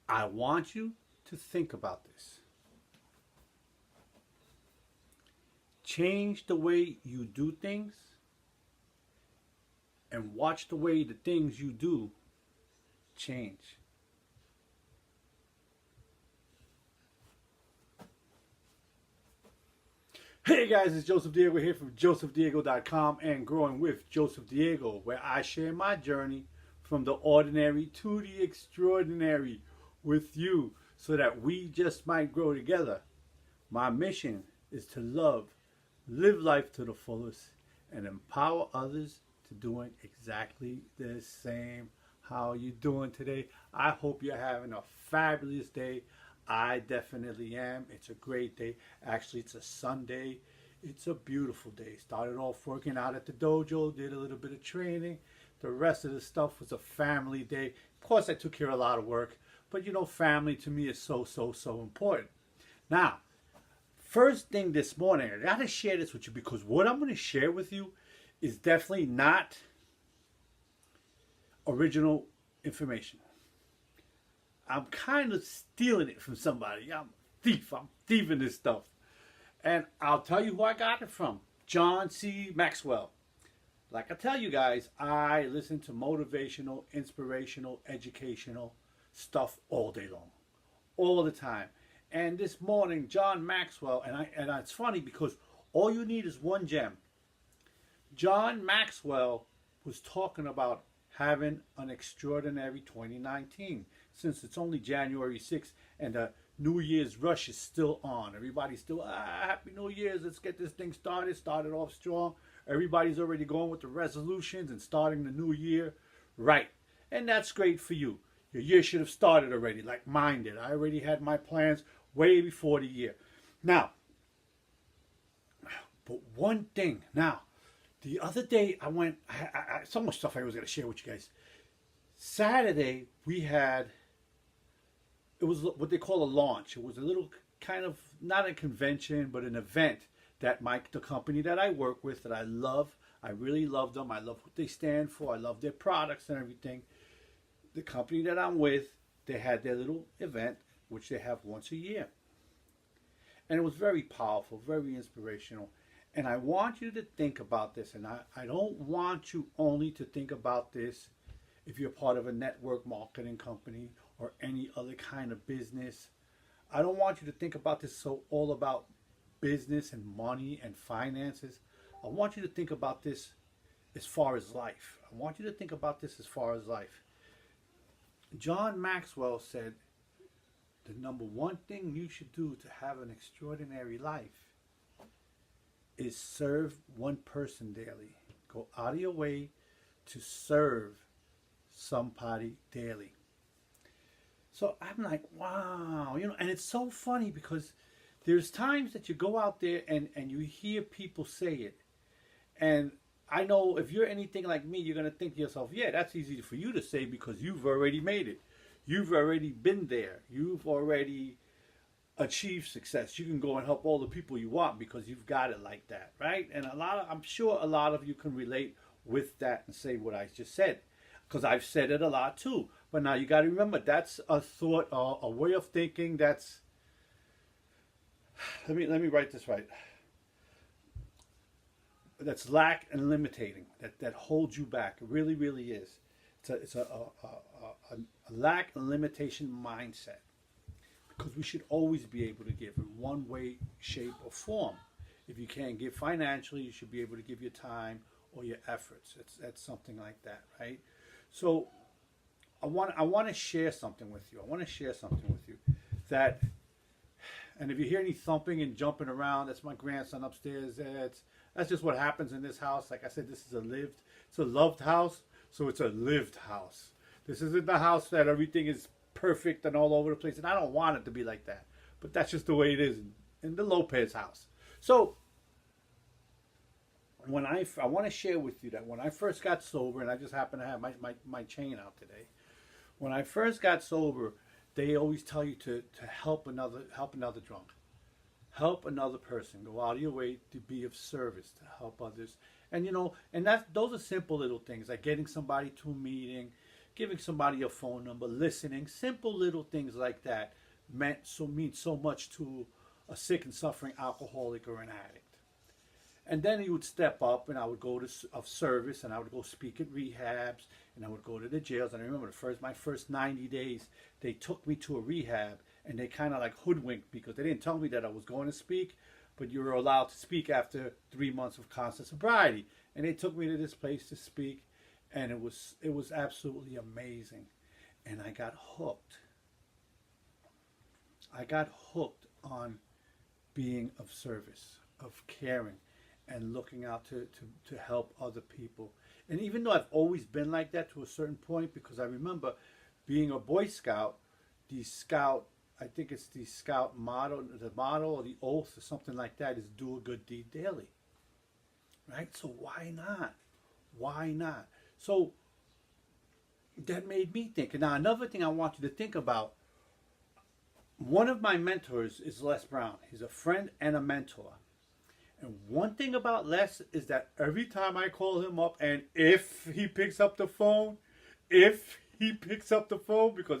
I want you to think about this. Change the way you do things and watch the way the things you do change. Hey guys, it's Joseph Diego here from josephdiego.com and Growing with Joseph Diego, where I share my journey from the ordinary to the extraordinary with you so that we just might grow together. My mission is to love, live life to the fullest, and empower others to doing exactly the same. How are you doing today? I hope you're having a fabulous day. I definitely am. It's a great day. Actually, it's a Sunday. It's a beautiful day. Started off working out at the dojo, did a little bit of training. The rest of the stuff was a family day. Of course, I took care of a lot of work, but you know, family to me is so important. Now, first thing this morning, I got to share this with you because what I'm going to share with you is definitely not original information. I'm kind of stealing it from somebody. I'm a thief. I'm thieving this stuff. And I'll tell you who I got it from. John C. Maxwell. Like I tell you guys, I listen to motivational, inspirational, educational stuff all day long. All the time. And this morning, John Maxwell, and it's funny because all you need is one gem. John Maxwell was talking about having an extraordinary 2019 since it's only January 6th and the New Year's rush is still on. Everybody's still, Happy New Year's, let's get this thing started off strong. Everybody's already going with the resolutions and starting the new year right. And that's great for you. Your year should have started already, like mine did. I already had my plans way before the year. Now, but one thing, the other day I went, so much stuff I was going to share with you guys. Saturday, we had, it was what they call a launch. It was a little kind of, not a convention, but an event that the company that I work with, that I love, I really love them. I love what they stand for. I love their products and everything. The company that I'm with, they had their little event, which they have once a year. And it was very powerful, very inspirational. And I want you to think about this. And I don't want you only to think about this if you're part of a network marketing company or any other kind of business. I don't want you to think about this so all about business and money and finances. I want you to think about this as far as life. I want you to think about this as far as life. John Maxwell said, the number one thing you should do to have an extraordinary life is serve one person daily. Go out of your way to serve somebody daily. So I'm like, wow, and it's so funny because there's times that you go out there and you hear people say it. And I know if you're anything like me, you're going to think to yourself, yeah, that's easy for you to say because you've already made it. You've already been there. You've already achieved success. You can go and help all the people you want because you've got it like that, right? And I'm sure a lot of you can relate with that and say what I just said because I've said it a lot too. But now you got to remember that's a thought, a way of thinking that's, let me write this right. That's lack and limiting. That holds you back. It really, really is. It's a lack and limitation mindset. Because we should always be able to give in one way, shape, or form. If you can't give financially, you should be able to give your time or your efforts. That's something like that, right? So I want to share something with you. That, and if you hear any thumping and jumping around, that's my grandson upstairs. That's just what happens in this house. Like I said, this is it's a loved house, so it's a lived house. This isn't the house that everything is perfect and all over the place, and I don't want it to be like that. But that's just the way it is in the Lopez house. So when I want to share with you that when I first got sober, and I just happen to have my chain out today. When I first got sober, they always tell you to help another drunk. Help another person. Go out of your way to be of service, to help others. And those are simple little things like getting somebody to a meeting, giving somebody a phone number, listening, simple little things like that mean so much to a sick and suffering alcoholic or an addict. And then he would step up, and I would go to of service, and I would go speak at rehabs, and I would go to the jails. And I remember my first 90 days, they took me to a rehab, and they kind of like hoodwinked, because they didn't tell me that I was going to speak, but you were allowed to speak after 3 months of constant sobriety. And they took me to this place to speak, and it was absolutely amazing. And I got hooked. I got hooked on being of service, of caring, and looking out to help other people. And even though I've always been like that to a certain point, because I remember being a Boy Scout, I think it's the Scout motto, the motto or the oath or something like that is do a good deed daily. Right? So why not? Why not? So that made me think. And now another thing I want you to think about, one of my mentors is Les Brown. He's a friend and a mentor. And one thing about Les is that every time I call him up, and if he picks up the phone, because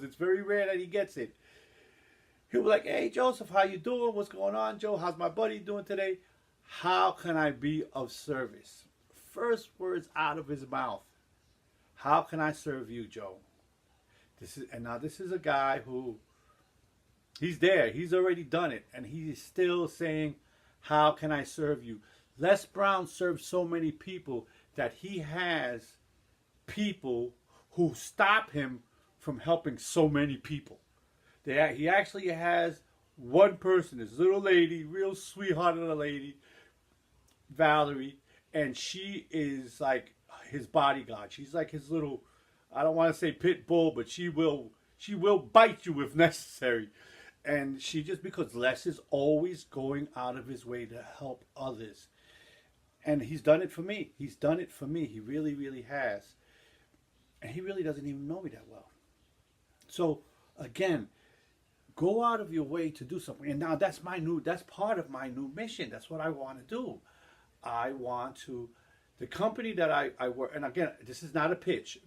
it's very rare that he gets it, he'll be like, hey, Joseph, how you doing? What's going on, Joe? How's my buddy doing today? How can I be of service? First words out of his mouth. How can I serve you, Joe? This is a guy who, he's there. He's already done it. And he's still saying, how can I serve you? Les Brown serves so many people that he has people who stop him from helping so many people. He actually has one person, this little lady, real sweetheart of a lady, Valerie, and she is like his bodyguard. She's like his little, I don't want to say pit bull, but she will bite you if necessary. And because Les is always going out of his way to help others. And he's done it for me. He really, really has. And he really doesn't even know me that well. So, again, go out of your way to do something. And now that's part of my new mission. That's what I want to do. The company that I work, and again, this is not a pitch.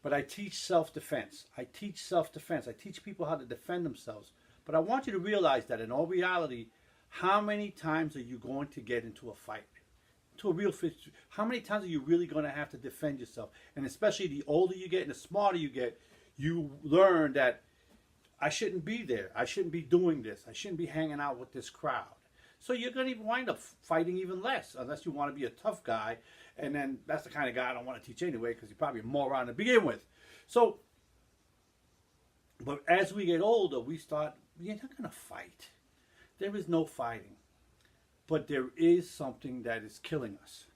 But I teach self-defense. I teach people how to defend themselves. But I want you to realize that in all reality, how many times are you going to get into a fight? To a real fight? How many times are you really going to have to defend yourself? And especially the older you get and the smarter you get, you learn that I shouldn't be there. I shouldn't be doing this. I shouldn't be hanging out with this crowd. So you're going to wind up fighting even less, unless you want to be a tough guy. And then that's the kind of guy I don't want to teach anyway, because you're probably a moron to begin with. So, but as we get older, you're not going to fight. There is no fighting. But there is something that is killing us.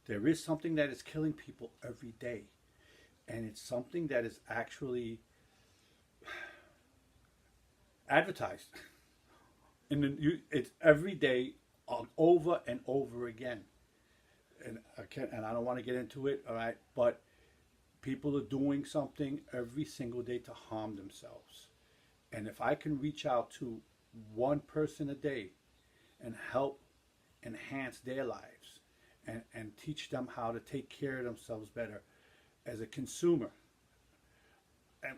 There is something that is killing people every day. And it's something that is actually advertised. It's every day, over and over again. And I don't want to get into it, all right? But people are doing something every single day to harm themselves. And if I can reach out to one person a day and help enhance their lives and teach them how to take care of themselves better as a consumer, and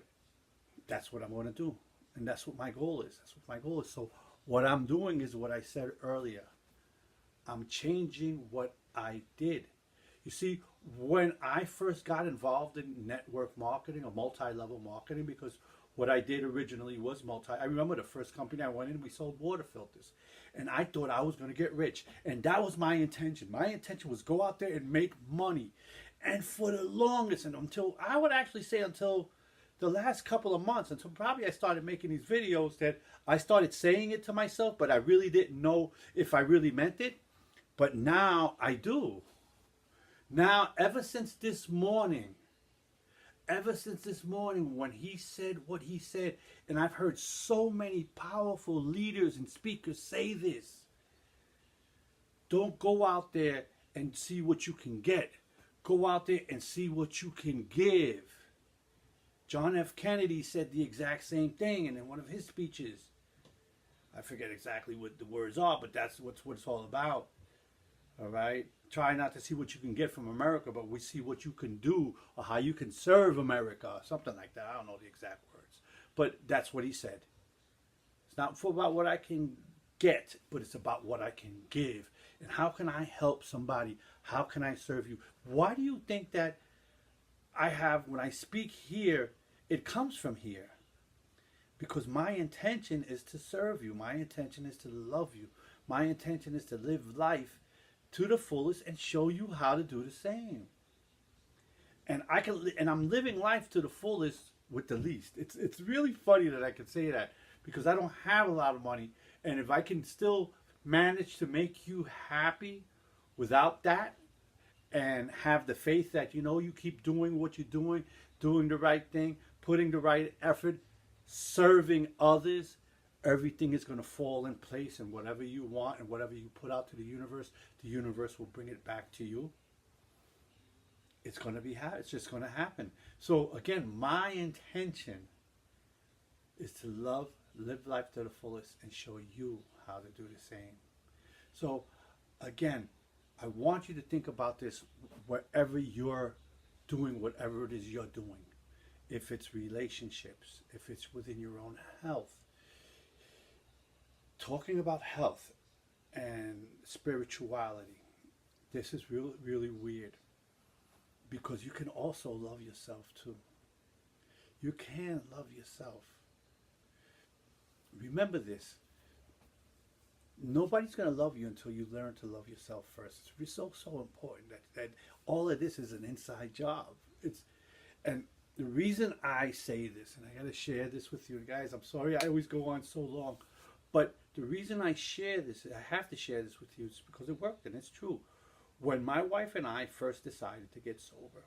that's what I'm going to do. And that's what my goal is. So what I'm doing is what I said earlier. I'm changing what I did. You see, when I first got involved in network marketing or multi-level marketing, because what I did originally was I remember the first company I went in, we sold water filters. And I thought I was going to get rich. And that was my intention. My intention was go out there and make money. And for the longest, and until the last couple of months, until probably I started making these videos, that I started saying it to myself, but I really didn't know if I really meant it. But now I do. Now, ever since this morning, when he said what he said, and I've heard so many powerful leaders and speakers say this, don't go out there and see what you can get. Go out there and see what you can give. John F. Kennedy said the exact same thing in one of his speeches. I forget exactly what the words are, but that's what it's all about. All right. Try not to see what you can get from America, but we see what you can do or how you can serve America, something like that. I don't know the exact words, but that's what he said. It's not about what I can get, but it's about what I can give. And how can I help somebody? How can I serve you? Why do you think that I have, when I speak here, it comes from here? Because my intention is to serve you. My intention is to love you. My intention is to live life to the fullest and show you how to do the same. And I'm living life to the fullest with the least. It's really funny that I can say that because I don't have a lot of money, and if I can still manage to make you happy without that, and have the faith that you keep doing what you're doing the right thing, putting the right effort, serving others, everything is going to fall in place, and whatever you want and whatever you put out to the universe will bring it back to you. It's going to be it's just going to happen. So again, my intention is to live life to the fullest and show you how to do the same. So again, I want you to think about this wherever you're doing whatever it is you're doing. If it's relationships, if it's within your own health. Talking about health and spirituality, this is really, really weird because you can also love yourself too. You can love yourself. Remember this. Nobody's going to love you until you learn to love yourself first. It's so important that all of this is an inside job. And the reason I say this, and I got to share this with you guys, I'm sorry I always go on so long, but the reason I share this, I have to share this with you, is because it worked, and it's true. When my wife and I first decided to get sober,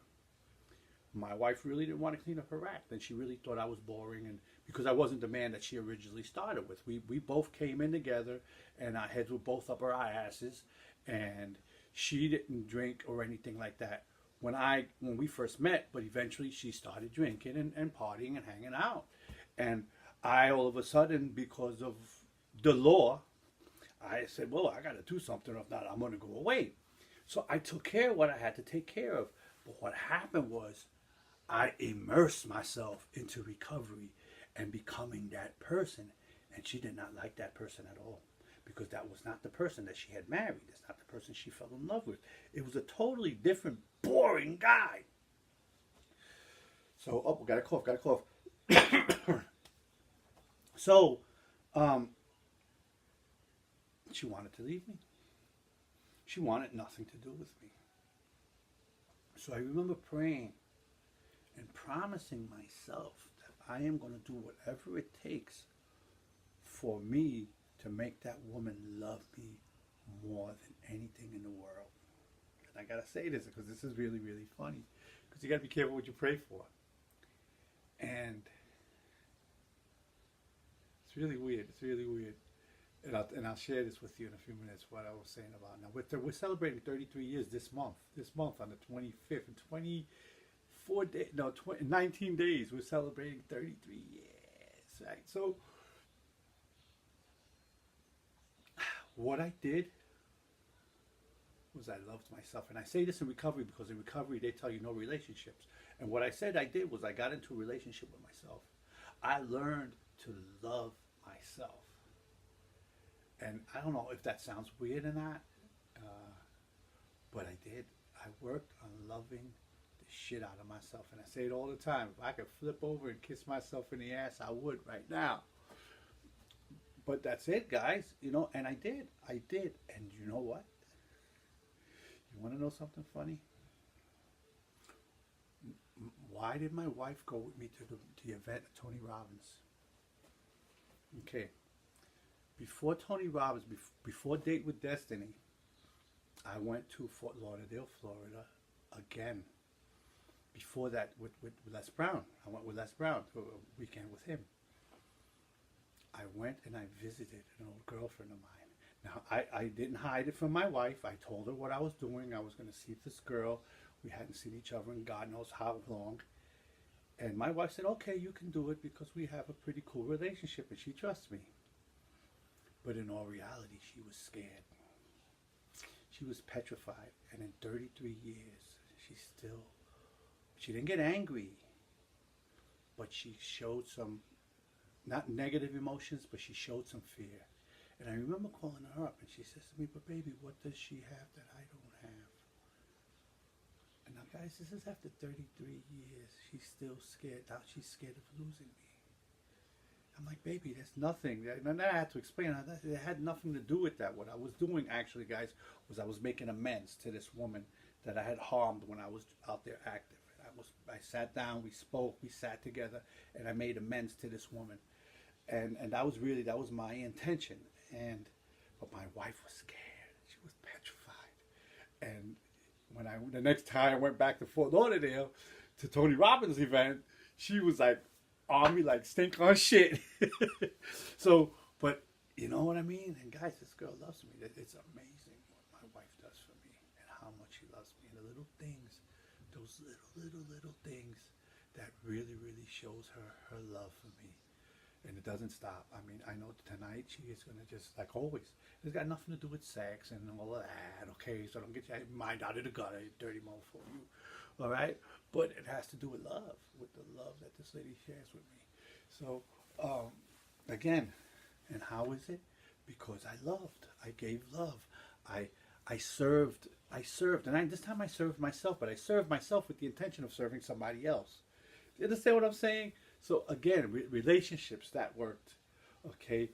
my wife really didn't want to clean up her act, and she really thought I was boring, and because I wasn't the man that she originally started with. We both came in together, and our heads were both up our asses, and she didn't drink or anything like that when we first met, but eventually she started drinking and partying and hanging out. And I, all of a sudden, because of the law, I said, well, I got to do something, if not, I'm going to go away. So I took care of what I had to take care of. But what happened was I immersed myself into recovery and becoming that person. And she did not like that person at all, because that was not the person that she had married. It's not the person she fell in love with. It was a totally different, boring guy. So, got a cough. So, she wanted to leave me. She wanted nothing to do with me. So I remember praying and promising myself that I am going to do whatever it takes for me to make that woman love me more than anything in the world. And I got to say this because this is really, really funny, because you got to be careful what you pray for. And it's really weird. And I'll share this with you in a few minutes, what I was saying about. Now, we're celebrating 33 years this month. This month on the 25th, in 19 days, we're celebrating 33 years, right? So, what I did was I loved myself. And I say this in recovery because in recovery, they tell you no relationships. And what I said I did was I got into a relationship with myself. I learned to love myself. And I don't know if that sounds weird or not, but I did. I worked on loving the shit out of myself. And I say it all the time. If I could flip over and kiss myself in the ass, I would right now. But that's it, guys. And I did. And you know what? You want to know something funny? Why did my wife go with me to the event of Tony Robbins? Okay. Before Tony Robbins, before Date with Destiny, I went to Fort Lauderdale, Florida, again. Before that, with Les Brown. I went with Les Brown to a weekend with him. I went and I visited an old girlfriend of mine. Now, I didn't hide it from my wife. I told her what I was doing. I was going to see this girl. We hadn't seen each other in God knows how long. And my wife said, okay, you can do it because we have a pretty cool relationship and she trusts me. But in all reality, she was scared. She was petrified. And in 33 years, she didn't get angry, but she showed some, not negative emotions, but she showed some fear. And I remember calling her up, and she says to me, "But baby, what does she have that I don't have?" And now, guys, this is after 33 years. She's still scared. Now she's scared of losing me. I'm like, "Baby, there's nothing." And then I had to explain. It had nothing to do with that. What I was doing, actually, guys, was I was making amends to this woman that I had harmed when I was out there active. I sat down, we spoke, we sat together, and I made amends to this woman. And that was my intention. But my wife was scared. She was petrified. And the next time I went back to Fort Lauderdale to Tony Robbins' event, she was like on me like stink on shit. So, but you know what I mean? And guys, this girl loves me. It's amazing what my wife does for me and how much she loves me. And the little things, those little things that really, really shows her love for me. And it doesn't stop. I mean, I know tonight she is going to just, like always, it's got nothing to do with sex and all of that, okay? So don't get your mind out of the gutter, you dirty mofo, all right? But it has to do with love, with the love that this lady shares with me. So, again, and how is it? Because I loved. I gave love. I served. And this time I served myself, but I served myself with the intention of serving somebody else. You understand what I'm saying? So again, relationships, that worked. Okay,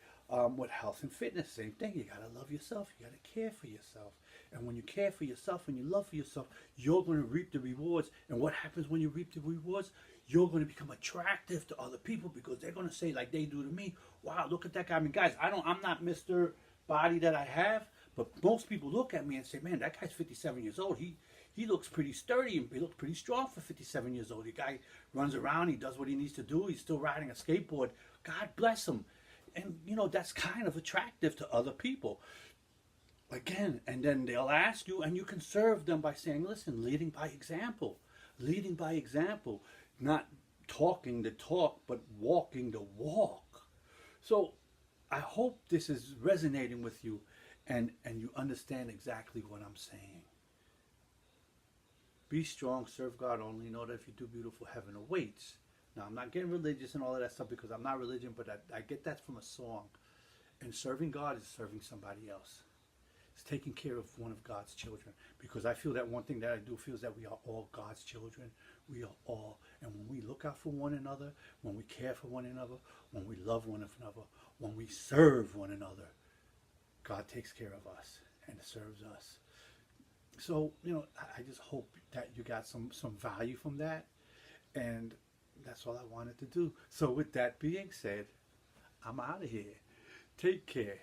with health and fitness, same thing. You gotta love yourself. You gotta care for yourself. And when you care for yourself, when you love for yourself, you're going to reap the rewards. And what happens when you reap the rewards? You're going to become attractive to other people because they're going to say, like they do to me, "Wow, look at that guy." I mean, guys, I'm not Mr. Body that I have, but most people look at me and say, "Man, that guy's 57 years old. He looks pretty sturdy and he looks pretty strong for 57 years old. The guy runs around, he does what he needs to do. He's still riding a skateboard. God bless him." And, that's kind of attractive to other people. Again, and then they'll ask you, and you can serve them by saying, "Listen, leading by example. Leading by example. Not talking the talk, but walking the walk." So I hope this is resonating with you and you understand exactly what I'm saying. Be strong, serve God only. Know that if you do beautiful, heaven awaits. Now, I'm not getting religious and all of that stuff because I'm not religion, but I get that from a song. And serving God is serving somebody else. It's taking care of one of God's children. Because I feel that one thing that I do feel is that we are all God's children. We are all. And when we look out for one another, when we care for one another, when we love one another, when we serve one another, God takes care of us and serves us. So, I just hope that you got some value from that. And that's all I wanted to do. So with that being said, I'm out of here. Take care.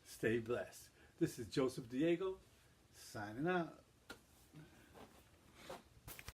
Stay blessed. This is Joseph Diego signing out.